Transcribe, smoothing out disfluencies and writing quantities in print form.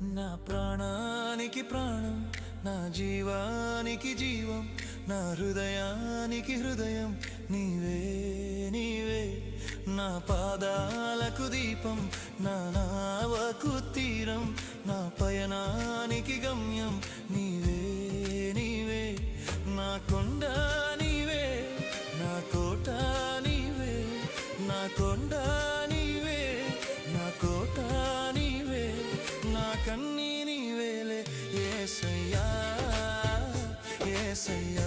నా ప్రాణానికి ప్రాణం, నా జీవానికి జీవం, నా హృదయానికి హృదయం నీవే నీవే. నా పాదాలకు దీపం, నా నావకు తీరం, నా పయనానికి గమ్యం నీవే నీవే. నా కొండ నీవే, నా కోట నీవే, నా కొండ నీవే, నా కోట నీవే, నా కన్నీ నీవేలే యేసయ్యా యేసయ్యా.